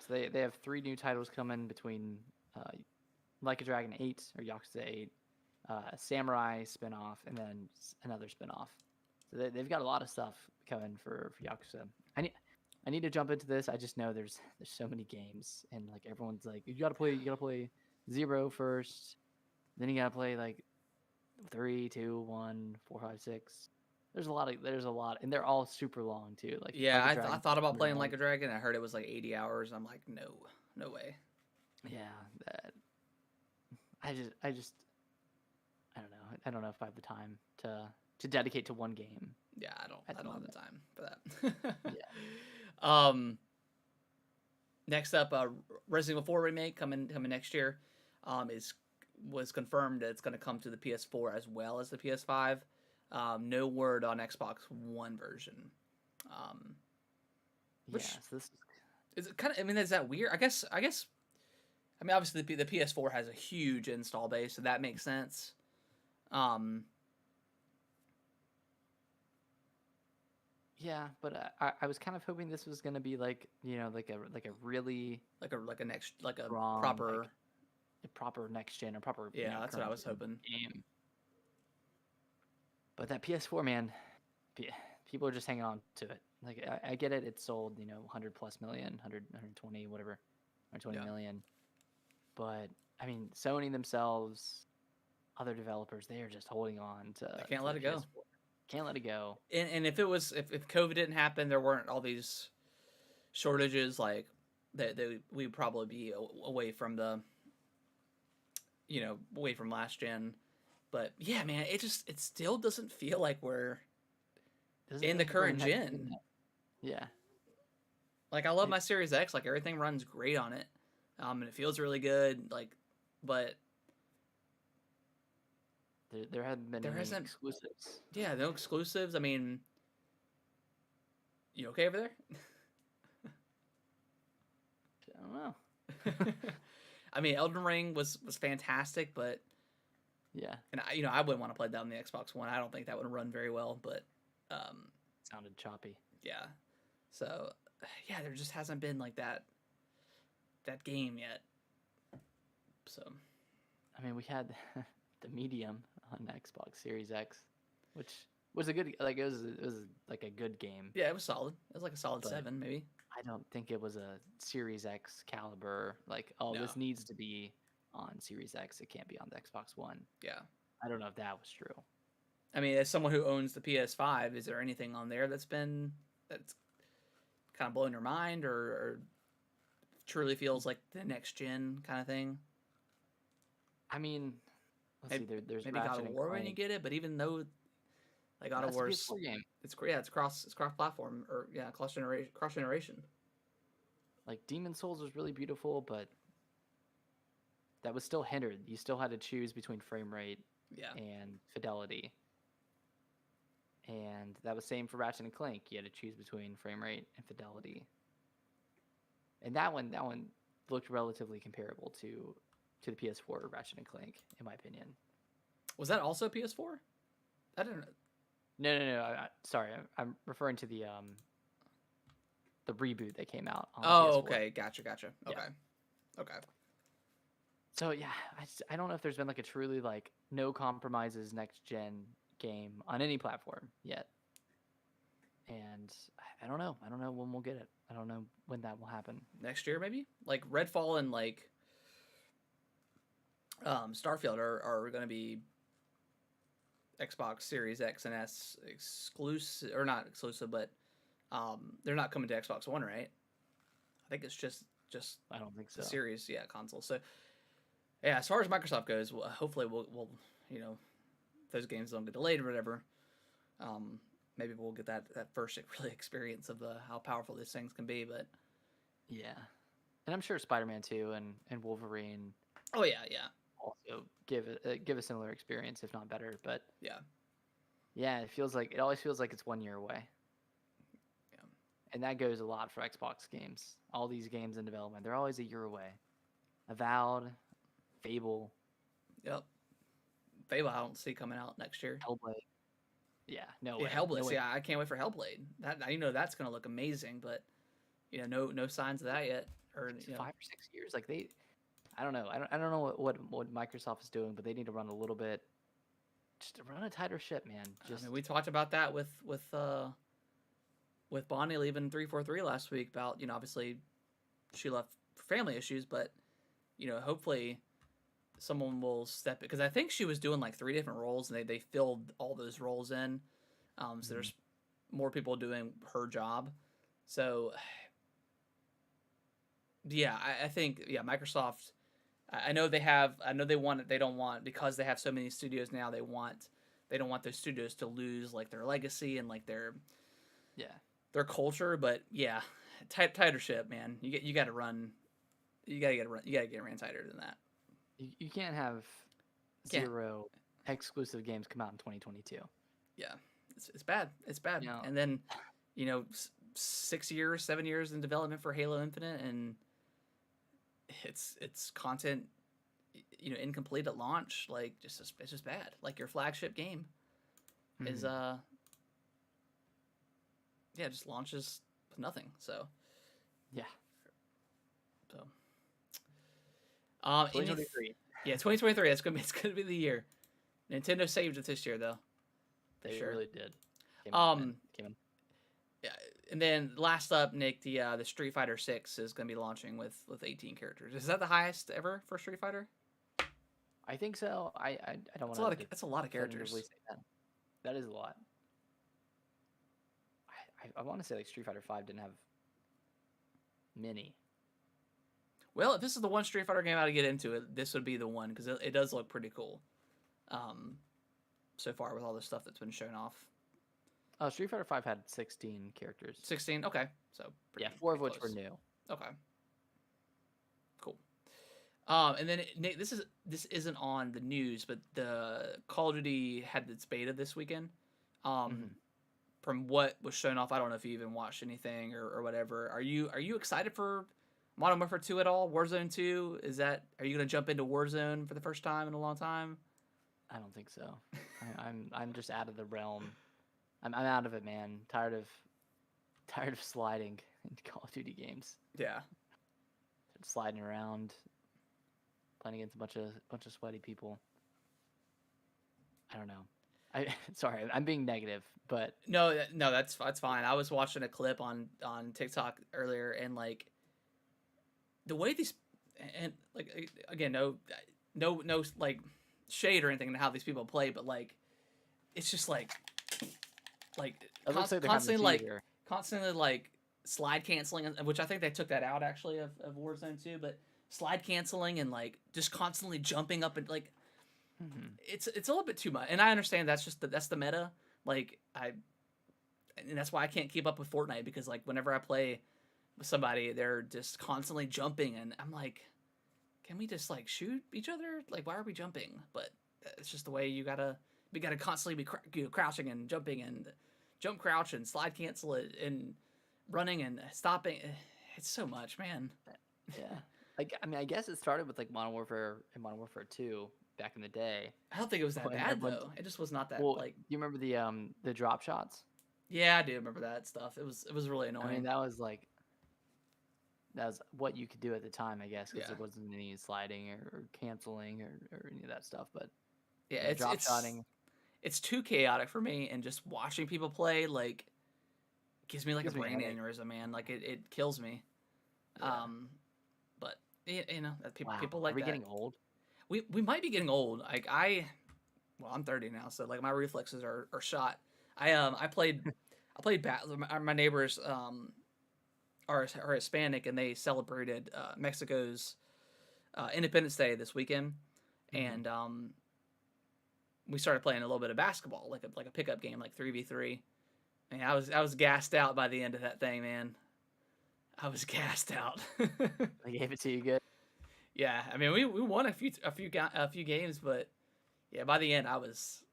So they have 3 new titles coming between Like a Dragon 8 or Yakuza 8, a Samurai spinoff, and then another spinoff. So they've got a lot of stuff coming for Yakuza. I need to jump into this. I just know there's so many games, and like everyone's like, you gotta play 0 first, then you gotta play like 3, 2, 1, 4, 5, 6. There's a lot, and they're all super long too. Like I thought about playing Like a Dragon. I heard it was like 80 hours. I'm like, no way. Yeah, that. I don't know. I don't know if I have the time to dedicate to one game. Yeah, I don't have the time for that. Yeah. Next up, Resident Evil 4 remake coming next year. Was confirmed that it's going to come to the PS4 as well as the PS5. No word on Xbox One version. Which Yeah, so this is kind of. I mean, is that weird? I guess. I mean, obviously the PS4 has a huge install base, so that makes sense. yeah, but I was kind of hoping this was gonna be like like a really like a next like a strong proper. like a proper next gen or proper Yeah, that's what I current was gen hoping. game. But that PS4 man, people are just hanging on to it. Like I get it, it's sold 100 plus million, 100 120 whatever, 120 Yeah. million. But I mean, Sony themselves, other developers, they are just holding on to. I can't to let the it go. PS4. Can't let it go. And if it was if COVID didn't happen, there weren't all these shortages. Like we'd probably be away from the away from last gen. But yeah, man, it still doesn't feel like we're Doesn't in feel the like we're current next gen. gen. Yeah. Like I love my Series X. Like everything runs great on it, and it feels really good. Like, but There haven't been there any hasn't. exclusives. Yeah, no exclusives. I mean, you okay over there? I don't know. I mean, Elden Ring was fantastic, but Yeah. and I wouldn't want to play that on the Xbox One. I don't think that would run very well, but Sounded choppy. yeah. So yeah, there just hasn't been like that game yet. So I mean, we had the Medium on Xbox Series X, which was a good it was like a good game. yeah, it was solid. It was like a solid But 7, maybe. I don't think it was a Series X caliber. Like, oh, No. this needs to be on Series X. It can't be on the Xbox One. Yeah. I don't know if that was true. I mean, as someone who owns the PS5, is there anything on there that's kind of blowing your mind or truly feels like the next gen kind of thing? I mean, let's see. There's maybe God Ratchet of and War when Clank. you get it, but even though like God of That's a War's PS4 game. it's cross platform or cross generation. Like Demon Souls was really beautiful, but that was still hindered. You still had to choose between frame rate Yeah. and fidelity. And that was same for Ratchet and Clank. You had to choose between frame rate and fidelity. And that one looked relatively comparable to the PS4 Ratchet and Clank, in my opinion. Was that also PS4? I didn't. No. Sorry, I'm referring to the reboot that came out on Oh, PS4. okay, gotcha. Okay, Yeah. okay. So yeah, I don't know if there's been like a truly like no compromises next gen game on any platform yet. And I don't know. I don't know when we'll get it. I don't know when that will happen. Next year, maybe. Like Redfall and like Starfield are going to be Xbox Series X and S exclusive, or not exclusive, but they're not coming to Xbox One, right? I think it's just I don't think so. the Series, console. So yeah, as far as Microsoft goes, hopefully we'll those games don't get delayed or whatever. Maybe we'll get that first really experience of how powerful these things can be. But yeah, and I'm sure Spider-Man 2 and Wolverine. Oh yeah. Also give a similar experience, if not better. But yeah, it always feels like it's 1 year away. Yeah, and that goes a lot for Xbox games. All these games in development, they're always a year away. Avowed, Fable. Yep. Fable I don't see coming out next year. Hellblade. Yeah, no way. Hellblade. No way. Yeah, I can't wait for Hellblade. That that's gonna look amazing, but no signs of that yet. Or 5 or 6 years, like I don't know. I don't know what Microsoft is doing, but they need to run a little bit, just to run a tighter ship, man. I mean, we talked about that with Bonnie leaving 343 last week. About obviously she left for family issues, but hopefully someone will step it, because I think she was doing like 3 different roles, and they filled all those roles in. So there's more people doing her job. So yeah, I think Microsoft. I know they don't want, because they have so many studios now. They don't want those studios to lose like their legacy and like their culture. But yeah, tighter ship, man. You got to run. You got to get ran tighter than that. You can't have 0 exclusive games come out in 2022. Yeah, it's bad. It's bad. You know, And then, 6 years, 7 years in development for Halo Infinite, and it's content, incomplete at launch. Like, it's just bad. Like, your flagship game is just launches with nothing. So yeah. so 2023. Yeah, 2023. It's gonna be the year. Nintendo saved it this year though. They sure. really did. Came in. Yeah, and then last up, Nick, the Street Fighter 6 is gonna be launching with 18 characters. Is that the highest ever for Street Fighter? I think so. I don't That's want to. That's a lot of characters. Say that. That is a lot. I want to say like Street Fighter 5 didn't have many. Well, if this is the one Street Fighter game I to get into, this would be the one because it does look pretty cool. So far with all the stuff that's been shown off. Street Fighter 5 had 16 characters. 16, okay. So yeah, 4 of which were new. Okay. Cool. And then Nick, this isn't on the news, but the Call of Duty had its beta this weekend. From what was shown off, I don't know if you even watched anything or whatever. Are you excited for Modern Warfare 2 at all? Warzone 2? Are you gonna jump into Warzone for the first time in a long time? I don't think so. I'm just out of the realm. I'm out of it, man. Tired of sliding into Call of Duty games. Yeah. Sliding around, playing against a bunch of sweaty people. I don't know. Sorry, I'm being negative, but no, that's fine. I was watching a clip on TikTok earlier, and like the way these, and like again, no like shade or anything to how these people play, but like it's just like constantly like slide canceling, which I think they took that out actually of Warzone 2, but slide canceling and like just constantly jumping up and like it's a little bit too much. And I understand that's the meta. Like and that's why I can't keep up with Fortnite, because like whenever I play with somebody, they're just constantly jumping, and I'm like, can we just like shoot each other? Like, why are we jumping? But it's just the way we gotta constantly be crouching and jumping and jump, crouch, and slide cancel it and running and stopping. It's so much, man. Yeah. Like, I mean, I guess it started with like Modern Warfare and Modern Warfare 2 back in the day. I don't think it was that bad though. It just was not that like. Do you remember the drop shots? Yeah, I do remember that stuff. It was really annoying. I mean, that was what you could do at the time, I guess, because there wasn't any sliding or canceling or any of that stuff. But yeah, it's shotting. It's too chaotic for me, and just watching people play like gives me like a brain aneurysm, man. Like it kills me. Yeah. But people like that. Are we getting old? We might be getting old. Like I'm 30 now, so like my reflexes are shot. I played my neighbors are Hispanic, and they celebrated Mexico's Independence Day this weekend, and we started playing a little bit of basketball, like a pickup game, like 3v3. And I was gassed out by the end of that thing, man. I was gassed out. They gave it to you good. Yeah, I mean we won a few games, but yeah, by the end I was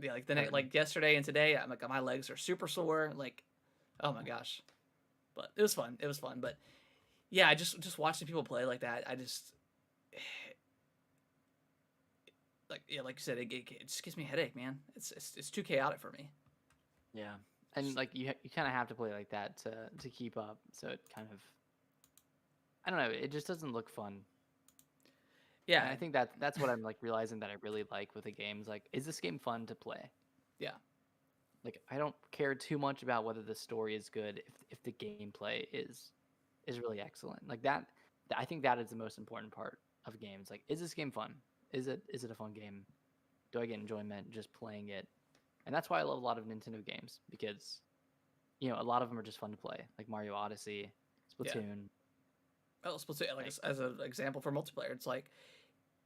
like yesterday and today, I'm like my legs are super sore, like oh my gosh. But it was fun. But yeah, I just watching people play like that, I just like you said, it just gives me a headache, man. It's too chaotic for me. Yeah. And like you kind of have to play like that to keep up. So it kind of, I don't know, it just doesn't look fun. Yeah, and I think that's what I'm like realizing that I really like with the games. Like, is this game fun to play? Yeah. Like, I don't care too much about whether the story is good if the gameplay is really excellent. Like that, I think that is the most important part of games. Like, is this game fun? Is it a fun game? Do I get enjoyment just playing it? And that's why I love a lot of Nintendo games, because, a lot of them are just fun to play, like Mario Odyssey, Splatoon. Yeah. Well, Splatoon, like as an example for multiplayer, it's like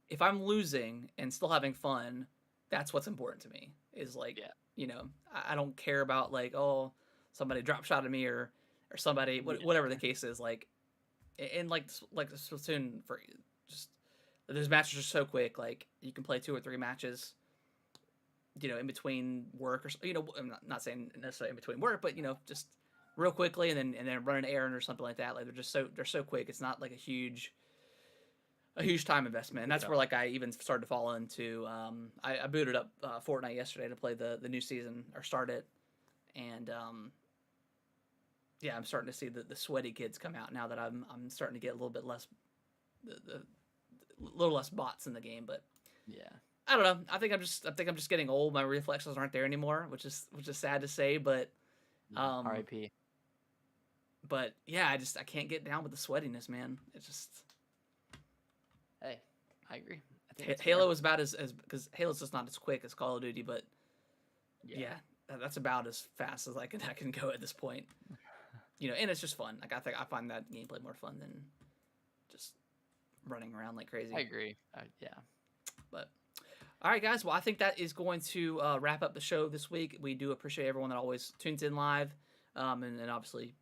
if I'm losing and still having fun, that's what's important to me. Is like, I don't care about like, oh, somebody drop shot at me or somebody whatever the case is. Like, and like Splatoon, for just those matches are so quick. Like you can play 2 or 3 matches in between work or I'm not saying necessarily in between work, but just real quickly and then run an errand or something like that. Like they're so quick. It's not like a huge time investment, and that's where like I even started to fall into. I booted up Fortnite yesterday to play the new season or start it, and yeah, I'm starting to see the sweaty kids come out now that I'm starting to get a little bit less the little less bots in the game, but yeah. I don't know. I think I'm just getting old. My reflexes aren't there anymore, which is sad to say, but R.I.P. But yeah, I can't get down with the sweatiness, man. It's just Hey, I agree. I think Halo is about as because Halo's just not as quick as Call of Duty, but yeah, that's about as fast as I can go at this point. And it's just fun. Like I find that gameplay more fun than just running around like crazy. I agree. Yeah. But all right, guys. Well, I think that is going to wrap up the show this week. We do appreciate everyone that always tunes in live, and obviously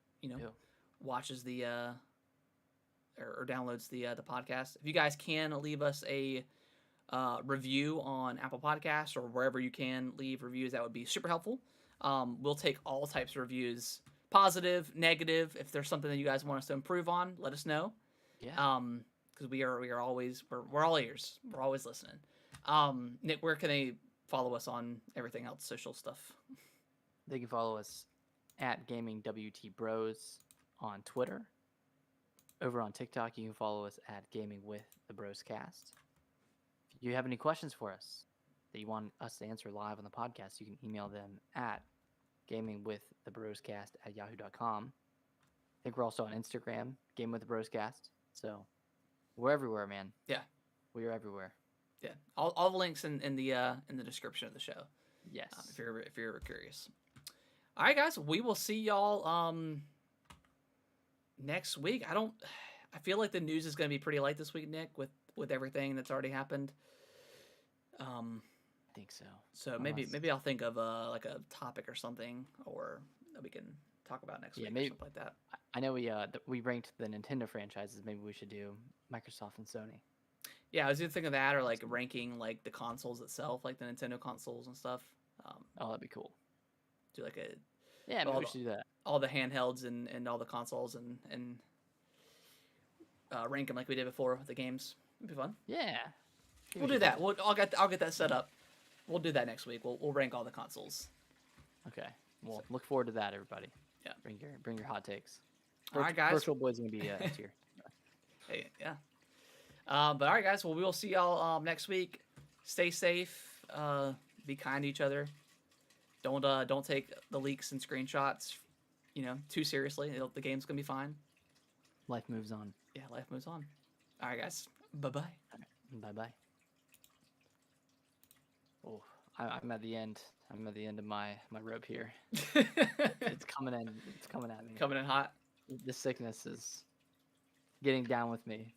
watches the or downloads the podcast. If you guys can leave us a review on Apple Podcasts or wherever you can leave reviews, that would be super helpful. We'll take all types of reviews, positive, negative. If there's something that you guys want us to improve on, let us know. Yeah. Because we are always we're all ears. We're always listening. Nick, where can they follow us on everything else, social stuff? They can follow us at Gaming WT Bros on Twitter. Over on TikTok, you can follow us at Gaming with the Broscast. If you have any questions for us that you want us to answer live on the podcast, you can email them at gamingwiththebroscast@yahoo.com. I think we're also on Instagram, Game with the Broscast. So we're everywhere, man. Yeah, we are everywhere. Yeah, all the links in the description of the show. Yes, if you're ever curious. All right, guys, we will see y'all next week. I feel like the news is going to be pretty light this week, Nick, with everything that's already happened. I think so. So maybe I'll think of like a topic or something, or that we can talk about next week, maybe, or something like that. I know we ranked the Nintendo franchises. Maybe we should do Microsoft and Sony. Yeah, I was either thinking of that or like ranking like the consoles itself, like the Nintendo consoles and stuff. That'd be cool. Do like a maybe we should do that. All the handhelds and all the consoles and rank them like we did before with the games. It'd be fun. Yeah, we'll do that. I'll get that set up. We'll do that next week. We'll rank all the consoles. Okay. Well, look forward to that, everybody. Yeah. Bring your hot takes. All right, guys. Virtual Boy's gonna be here. Hey, yeah. But all right, guys. Well, we will see y'all next week. Stay safe. Be kind to each other. Don't take the leaks and screenshots, too seriously. The game's gonna be fine. Life moves on. Yeah, life moves on. All right, guys. Bye-bye. Bye-bye. Oh, I'm at the end. I'm at the end of my rope here. It's coming in. It's coming at me. Coming in hot. The sickness is getting down with me.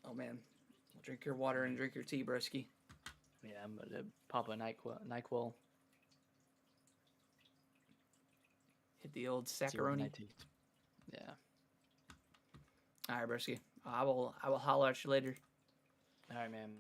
Oh man. Well, drink your water and drink your tea, broski. Yeah, I'm gonna pop a NyQuil. Hit the old saccaroni. Yeah. All right, broski. I will holler at you later. All right, man.